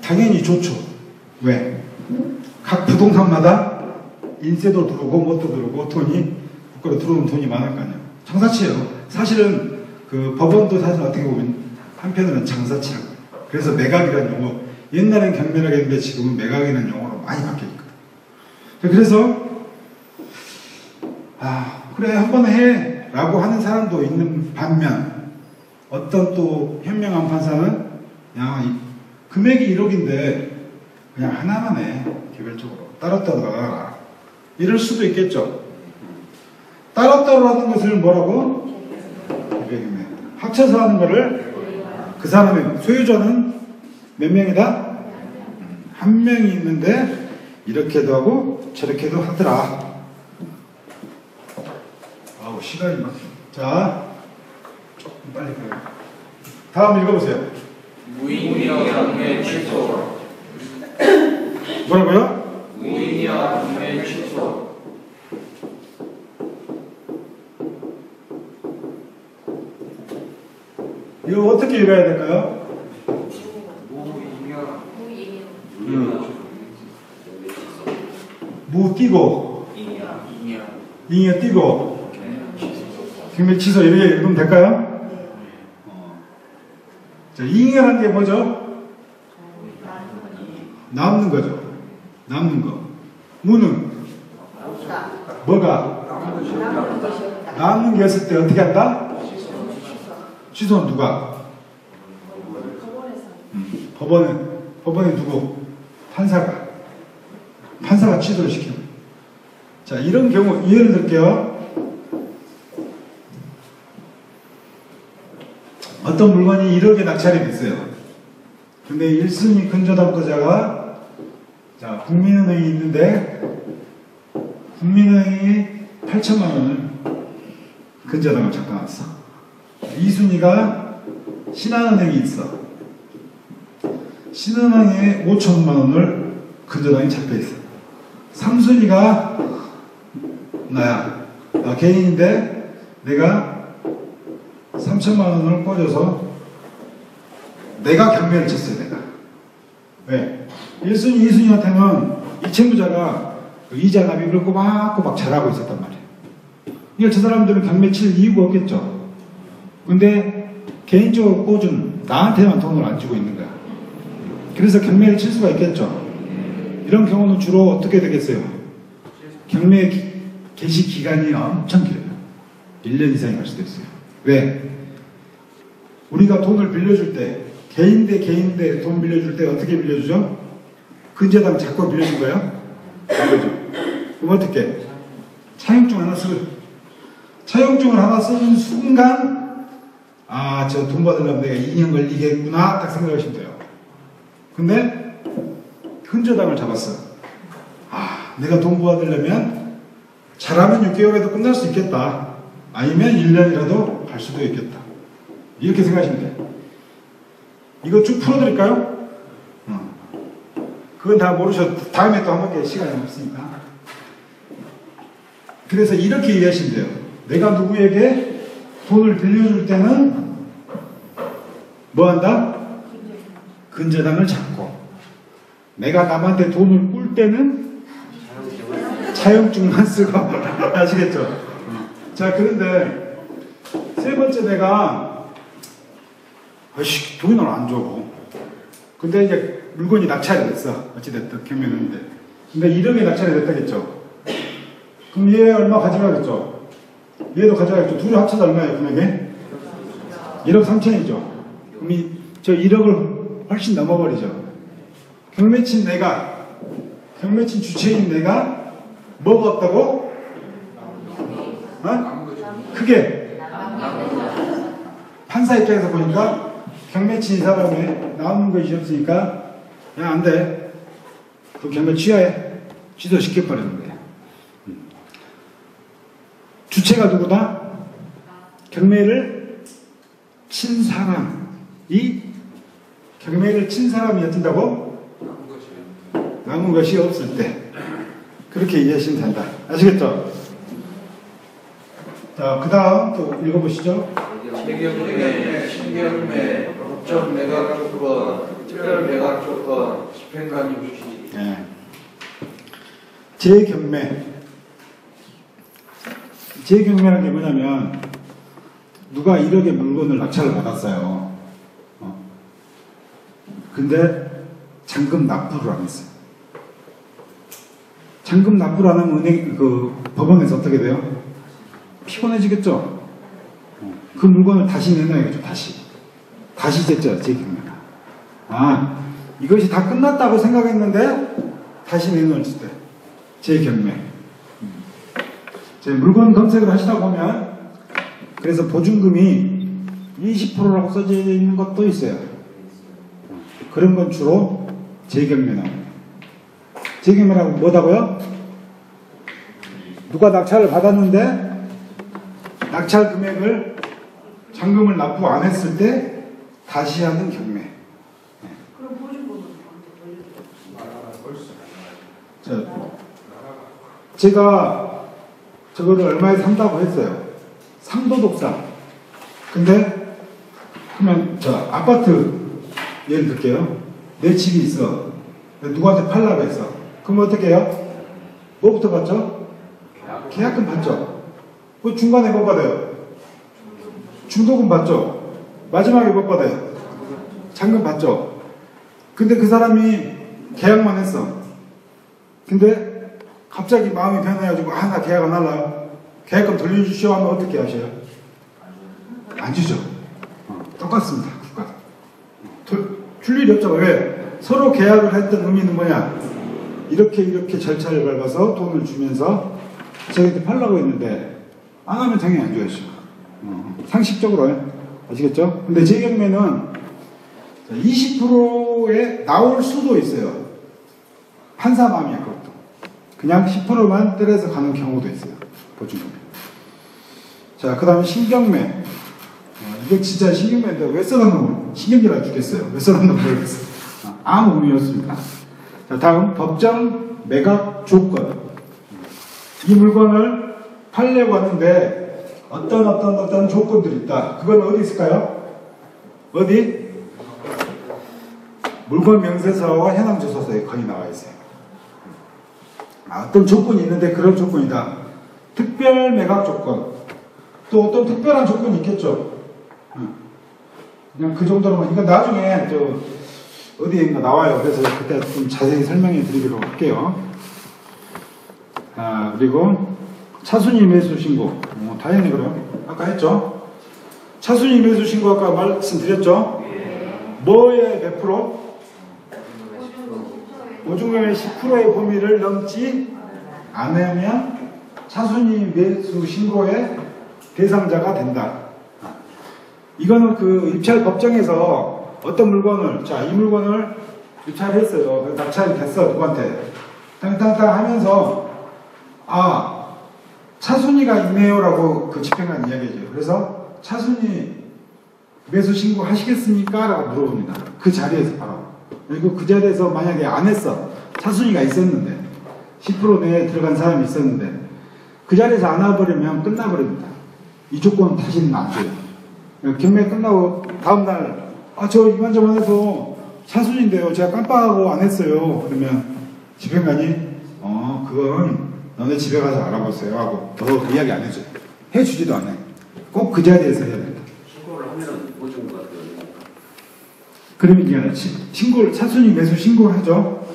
당연히 좋죠. 왜? 각 부동산마다 인세도 들어오고 뭣도 들어오고 돈이 국가로 들어오는 돈이 많을 거 아니에요. 장사치예요. 사실은 그 법원도 사실 어떻게 보면 한편으로는 장사치라고. 그래서 매각이라는 용어, 옛날엔 경매라고 했는데 지금은 매각이라는 용어로 많이 바뀌니까. 그래서 그래 한번 해 라고 하는 사람도 있는 반면, 어떤 또 현명한 판사는 야, 금액이 1억인데 그냥 하나만 해, 개별적으로 따로따로 나가라, 이럴 수도 있겠죠. 따로따로 하는 것을 뭐라고? 개별경매. 합쳐서 하는 거를 그 사람의 소유자는 몇 명이다? 한 명이 있는데 이렇게도 하고 저렇게도 하더라. 아우, 시간이 막. 자, 조금 빨리 가요. 다음 읽어보세요. 무인이여 경매 취소. 뭐라고요? 무인이여 경매 취소. 이거 어떻게 읽어야 될까요? 무인이여. 무 띄고 잉여 띄고 경매 취소 이렇게 읽으면 될까요? 자, 잉여란 게 뭐죠? 남는 거죠. 남는 거. 무는 뭐가? 남는 게 있을 때 어떻게 한다? 취소는 누가? 법원에 누구? 판사가 취소를 시킵니다. 자, 이런 경우 예를 들게요. 어떤 물건이 1억에 낙찰이 됐어요. 근데 1순위 근저당권자가 자, 국민은행이 있는데 국민은행이 8천만 원을 근저당을 잡아놨어. 2순위가 신한은행이 있어. 신한은행에 5천만 원을 근저당이 잡혀있어. 3순위가 나야. 나 개인인데 내가 3천만 원을 꽂아서 내가 경매를 쳤어요. 내가. 왜? 1순위, 2순위한테는 이 채무자가 이자 납입을 꼬박꼬박 잘하고 있었단 말이에요. 그러니까 저 사람들은 경매 칠 이유가 없겠죠. 근데 개인적으로 꽂은 나한테만 돈을 안 주고 있는 거야. 그래서 경매를 칠 수가 있겠죠. 이런 경우는 주로 어떻게 되겠어요? 경매 개시 기간이 엄청 길어요. 1년 이상이 갈 수도 있어요. 왜? 우리가 돈을 빌려줄 때 개인 대 돈 빌려줄 때 어떻게 빌려주죠? 근저당 잡고 빌려준 거예요? 그러죠. 그럼 어떻게? 차용증 하나 차용증을 하나 쓰는 순간 아, 저 돈 받으려면 내가 2년 걸리겠구나 딱 생각하시면 돼요. 근데 근저당을 잡았어. 아, 내가 돈 받으려면 잘하면 6개월에도 끝날 수 있겠다. 아니면 1년이라도 갈 수도 있겠다. 이렇게 생각하시면 돼요. 이거 쭉 풀어드릴까요? 그건 다 모르셔도 다음에 또 한 번 시간이 없으니까. 그래서 이렇게 이해하시면 돼요. 내가 누구에게 돈을 빌려줄 때는 뭐 한다? 근저당을 잡고, 내가 남한테 돈을 꿀 때는 차용증만 쓰고 아시겠죠? 자, 그런데 세 번째 내가 돈을 안 줘. 근데 이제 물건이 낙찰이 됐어. 어찌됐든 경매했는데. 근데 1억에 낙찰이 됐다겠죠. 그럼 얘 얼마 가져가겠죠? 얘도 가져가겠죠. 둘이 합쳐서 얼마예요, 금액에? 1억 3천이죠. 그럼 저 1억을 훨씬 넘어버리죠. 경매친 주체인 내가 뭐가 없다고? 어? 크게. 판사 입장에서 보니까 경매친 사람에 나오는 것이 없으니까 야, 안 돼. 그 경매 취하해. 취소시켜버리는 거예요. 주체가 누구다? 경매를 친 사람이 어쩐다고? 남은 것이 없을 때. 그렇게 이해하시면 된다. 아시겠죠? 자, 그 다음 또 읽어보시죠. 재경매, 신경매, 법정 매각 조건, 특별 매각 조건, 집행관님 주시기. 네. 재경매라는 게 뭐냐면 누가 1억의 물건을 낙찰을 받았어요. 근데 잔금 납부를 안 했어요. 잔금 납부를 안 하면 법원에서 어떻게 돼요? 피곤해지겠죠? 그 물건을 다시 내놔야겠죠. 다시 됐죠. 재경매가. 아, 이것이 다 끝났다고 생각했는데 다시 내놓을 때 재경매. 제 물건 검색을 하시다 보면 그래서 보증금이 20%라고 써져 있는 것도 있어요. 그런 건 주로 재경매 나옵니다. 재경매라고 뭐다고요? 누가 낙찰을 받았는데 낙찰 금액을 잔금을 납부 안 했을 때 다시 하는 경매. 그럼 보증금은 제가 저거를 얼마에 산다고 했어요. 상도독상. 근데 그러면 저 아파트 예를 들게요. 내 집이 있어. 누구한테 팔라고 했어. 그럼 어떻게 해요? 뭐부터 받죠? 계약금 받죠. 그 중간에 뭐 받아요? 중도금 받죠. 마지막에 뭐 받아요? 잔금 받죠. 근데 그 사람이 계약만 했어. 근데 갑자기 마음이 변해가지고 나 계약 안 할래요. 계약금 돌려주시오 하면 어떻게 하셔요? 안 주죠. 똑같습니다. 국가. 줄 일이 없잖아. 왜? 서로 계약을 했던 의미는 뭐냐? 이렇게 절차를 밟아서 돈을 주면서 저희한테 팔라고 했는데 안 하면 당연히 안 줘야죠. 상식적으로 아시겠죠? 근데 재경매는 20%에 나올 수도 있어요. 판사 마음이야, 그것도. 그냥 10%만 때려서 가는 경우도 있어요. 보증금. 자, 그 다음에 신경매. 이게 진짜 신경매인데 왜 써놨나 신경질나 죽겠어요. 왜 써놨나 모르겠어요. 아무 의미 없습니다. 자, 다음 법정 매각 조건. 이 물건을 팔려고 하는데 어떤 조건들이 있다. 그건 어디 있을까요? 어디? 물건 명세서와 현황 조서서에 거기 나와 있어요. 어떤 조건이 있는데 그런 조건이다. 특별 매각 조건. 또 어떤 특별한 조건이 있겠죠. 그냥 그 정도로만. 이거 나중에 어디인가 나와요. 그래서 그때 좀 자세히 설명해 드리도록 할게요. 그리고 차순위 매수 신고. 당연히 그래요. 아까 했죠. 차순위 매수 신고 아까 말씀드렸죠. 뭐의 몇 프로? 보증금의 10%의 범위를 넘지 않으면 차순위 매수 신고의 대상자가 된다. 이거는 그 입찰 법정에서 어떤 물건을, 자, 이 물건을 입찰했어요. 낙찰이 됐어, 누구한테. 땅땅땅 하면서, 차순위가 있네요. 라고 그 집행관 이야기해줘요. 그래서 차순위 매수 신고 하시겠습니까? 라고 물어봅니다. 그 자리에서 바로. 그리고 그 자리에서 만약에 안 했어. 차순위가 있었는데, 10% 내에 들어간 사람이 있었는데, 그 자리에서 안 와버리면 끝나버립니다. 이 조건 다시는 안 줘요. 경매 끝나고 다음날 저 이만저만 해서 차순인데요. 제가 깜빡하고 안 했어요. 그러면 집행관이 그건 너네 집에 가서 알아보세요 하고 더 이야기 안 해줘요. 해주지도 않아요. 꼭 그 자리에서 해야 된다. 신고를 하면 보증금가 되니까. 그러면 이제 신고를 차순위 매수 신고를 하죠.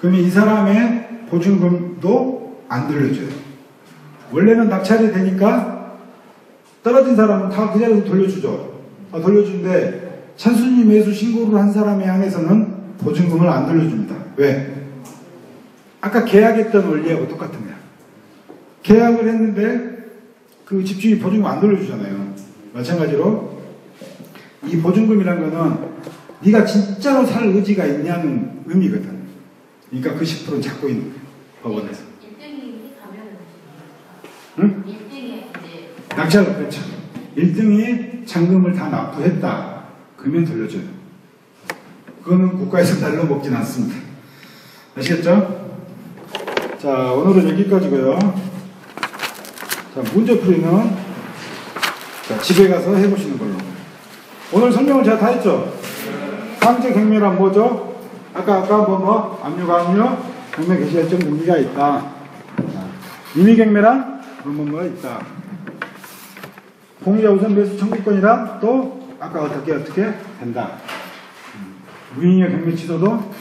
그러면 이 사람의 보증금도 안 돌려줘요. 원래는 낙찰이 되니까 떨어진 사람은 다 그 자리에서 돌려주죠. 돌려주는데 차순위 매수 신고를 한 사람에 한해서는 보증금을 안 돌려줍니다. 왜? 아까 계약했던 원리하고 똑같은 거야. 계약을 했는데 그 집주인이 보증금 안 돌려주잖아요. 마찬가지로 이 보증금이란 거는 네가 진짜로 살 의지가 있냐는 의미거든. 그러니까 그 10%는 잡고 있는 거야. 법원에서. 1등이 가면은 응? 1등에 이제 낙찰, 그렇죠. 1등이 잔금을 다 납부했다. 그러면 돌려줘요. 그거는 국가에서 날로 먹진 않습니다. 아시겠죠? 자, 오늘은 여기까지고요. 자, 문제풀이는 자, 집에 가서 해보시는 걸로. 오늘 설명을 제가 다 했죠? 상제 경매란 뭐죠? 아까 압류, 강요, 경매 개시 결정 등기가 있다. 임의 경매란 뭐 있다. 공유자 우선 매수 청구권이란 또 아까 어떻게 된다. 무인의 경매 취소도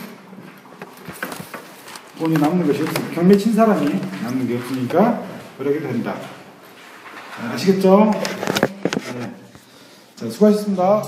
돈이 남는 것이 없습니다. 경매 친 사람이 남는 게 없으니까 그렇게 된다. 아시겠죠? 네. 자, 수고하셨습니다.